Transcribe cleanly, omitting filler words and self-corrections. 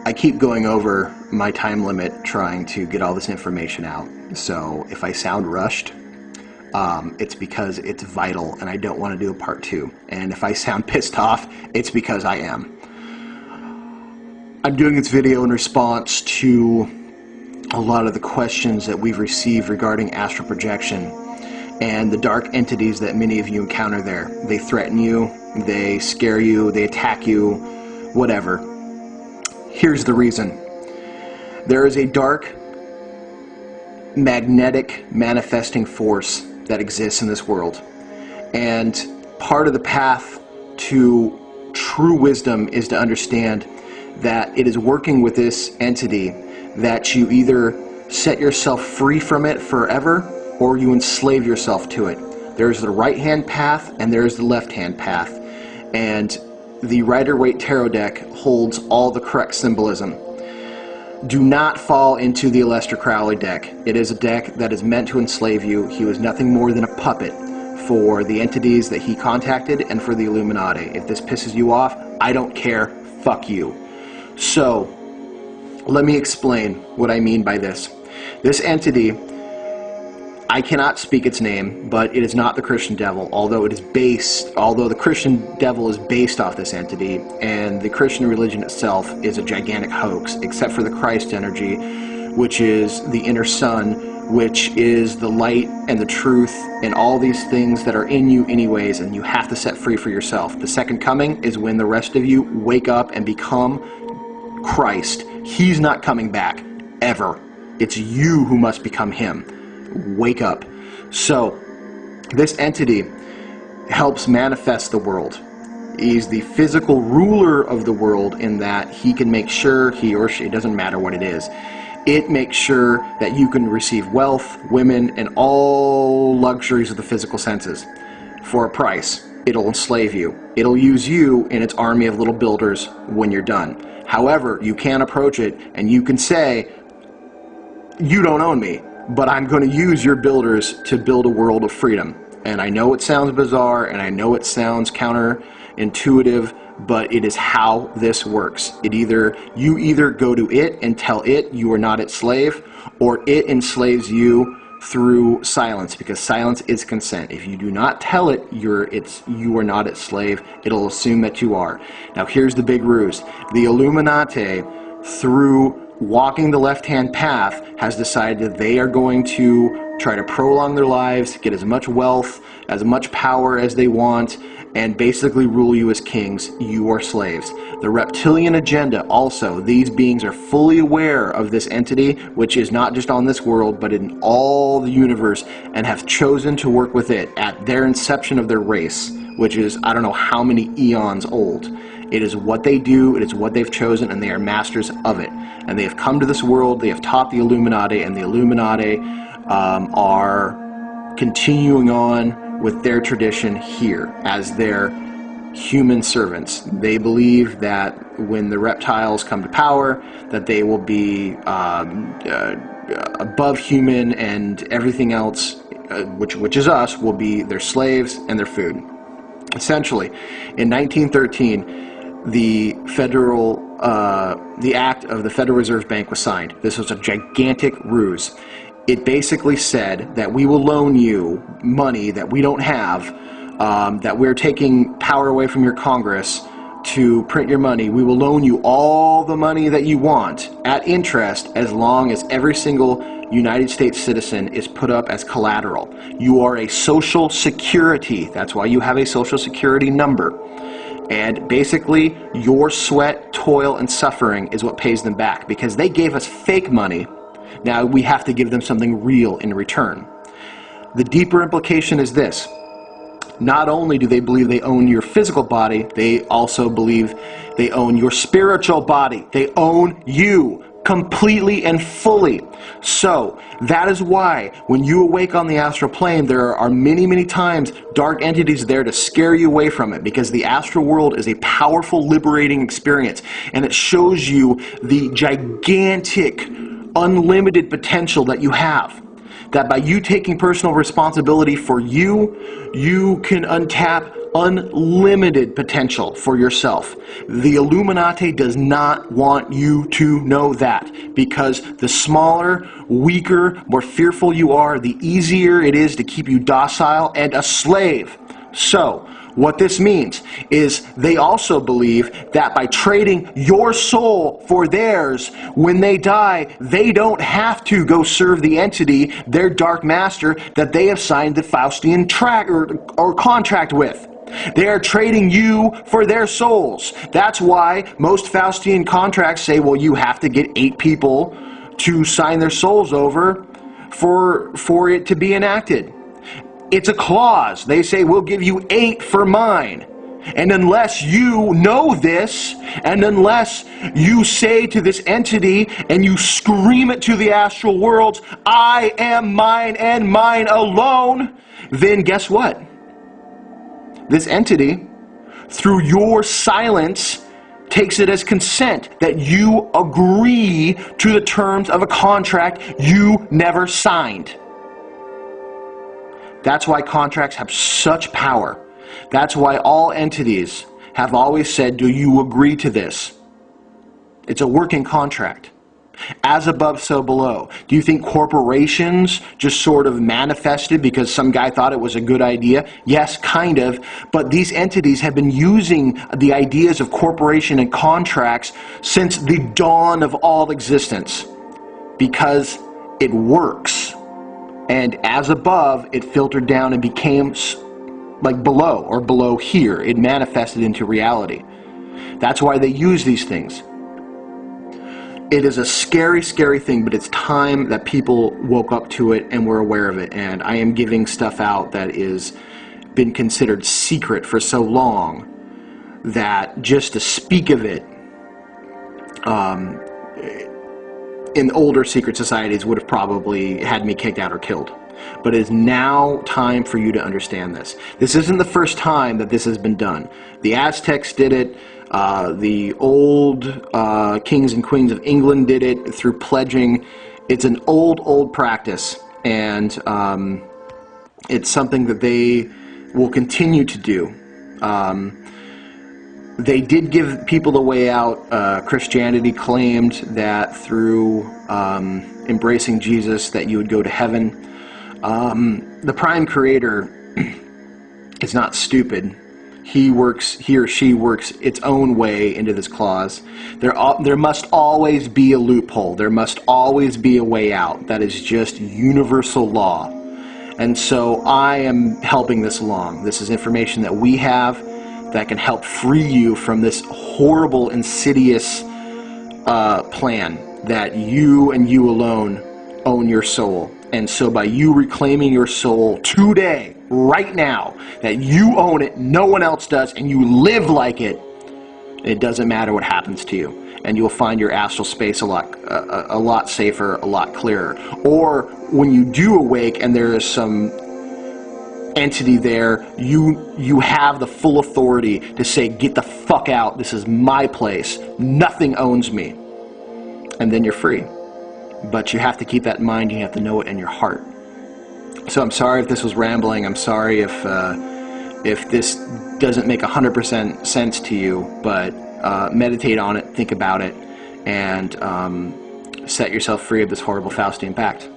I keep going over my time limit trying to get all this information out. So if I sound rushed, it's because it's vital and I don't want to do a part 2. And if I sound pissed off, it's because I am. I'm doing this video in response to a lot of the questions that we've received regarding astral projection and the dark entities that many of you encounter there. They threaten you, they scare you, they attack you, whatever. Here's the reason. There is a dark magnetic manifesting force that exists in this world. And part of the path to true wisdom is to understand that it is working with this entity that you either set yourself free from it forever or you enslave yourself to it. There's the right-hand path and there's the left-hand path. And the Rider-Waite Tarot deck holds all the correct symbolism. Do not fall into the Aleister Crowley deck. It is a deck that is meant to enslave you. He was nothing more than a puppet for the entities that he contacted and for the Illuminati. If this pisses you off, I don't care. Fuck you. So, let me explain what I mean by this. This entity, I cannot speak its name, but it is not the Christian devil, although the Christian devil is based off this entity, and the Christian religion itself is a gigantic hoax, except for the Christ energy, which is the inner sun, which is the light and the truth and all these things that are in you anyways, and you have to set free for yourself. The second coming is when the rest of you wake up and become Christ. He's not coming back, ever. It's you who must become him. Wake up. So, this entity helps manifest the world. He's the physical ruler of the world in that he can make sure, he or she, it doesn't matter what it is, it makes sure that you can receive wealth, women, and all luxuries of the physical senses for a price. It'll enslave you. It'll use you in its army of little builders when you're done. However, you can approach it and you can say, you don't own me, but I'm going to use your builders to build a world of freedom. And I know it sounds bizarre, and I know it sounds counterintuitive, but it is how this works. You either go to it and tell it you are not its slave, or it enslaves you through silence, because silence is consent. If you do not tell it you are not its slave, it'll assume that you are. Now here's the big ruse. The Illuminati, through walking the left-hand path, has decided that they are going to try to prolong their lives, get as much wealth, as much power as they want, and basically rule you as kings. You are slaves. The reptilian agenda also, these beings are fully aware of this entity, which is not just on this world, but in all the universe, and have chosen to work with it at their inception of their race, which is, I don't know how many eons old. It is what they do, it is what they've chosen, and they are masters of it. And they have come to this world, they have taught the Illuminati, and the Illuminati are continuing on with their tradition here as their human servants. They believe that when the reptiles come to power, that they will be above human, and everything else, which is us, will be their slaves and their food. Essentially, in 1913, the Act of the Federal Reserve Bank was signed. This was a gigantic ruse. It basically said that we will loan you money that we don't have, that we're taking power away from your Congress to print your money. We will loan you all the money that you want at interest as long as every single United States citizen is put up as collateral. You are a social security. That's why you have a social security number. And basically, your sweat, toil, and suffering is what pays them back, because they gave us fake money. Now we have to give them something real in return. The deeper implication is this. Not only do they believe they own your physical body, they also believe they own your spiritual body. They own you completely and fully. So that is why when you awake on the astral plane, there are many, many times dark entities there to scare you away from it, because the astral world is a powerful, liberating experience, and it shows you the gigantic, unlimited potential that you have. That by you taking personal responsibility for you, you can untap unlimited potential for yourself. The Illuminati does not want you to know that, because the smaller, weaker, more fearful you are, the easier it is to keep you docile and a slave. So, what this means is they also believe that by trading your soul for theirs, when they die, they don't have to go serve the entity, their dark master, that they have signed the Faustian or contract with. They are trading you for their souls. That's why most Faustian contracts say, well, you have to get 8 people to sign their souls over for it to be enacted. It's a clause. They say, we'll give you 8 for mine. And unless you know this, and unless you say to this entity and you scream it to the astral worlds, I am mine and mine alone, then guess what? This entity, through your silence, takes it as consent that you agree to the terms of a contract you never signed. That's why contracts have such power. That's why all entities have always said, do you agree to this? It's a working contract. As above, so below. Do you think corporations just sort of manifested because some guy thought it was a good idea? Yes, kind of. But these entities have been using the ideas of corporation and contracts since the dawn of all existence, because it works. And as above, it filtered down and became like below, or below here. It manifested into reality. That's why they use these things. It is a scary, scary thing, but it's time that people woke up to it and were aware of it. And I am giving stuff out that is been considered secret for so long that just to speak of it in older secret societies would have probably had me kicked out or killed. But it is now time for you to understand this. This isn't the first time that this has been done. The Aztecs did it. The old kings and queens of England did it through pledging. It's an old practice, and it's something that they will continue to do. They did give people the way out. Christianity claimed that through embracing Jesus that you would go to heaven. The Prime Creator is not stupid. He or she works its own way into this clause. There must always be a loophole. There must always be a way out. That is just universal law. And so I am helping this along. This is information that we have that can help free you from this horrible, insidious plan that you and you alone own your soul. And so by you reclaiming your soul today, right now, that you own it, no one else does, and you live like it, it doesn't matter what happens to you. And you'll find your astral space a lot safer, a lot clearer. Or when you do awake and there is some entity there, you have the full authority to say, get the fuck out, this is my place, nothing owns me. And then you're free. But you have to keep that in mind, you have to know it in your heart. So I'm sorry if this was rambling, I'm sorry if this doesn't make 100% sense to you, but meditate on it, think about it, and set yourself free of this horrible Faustian pact.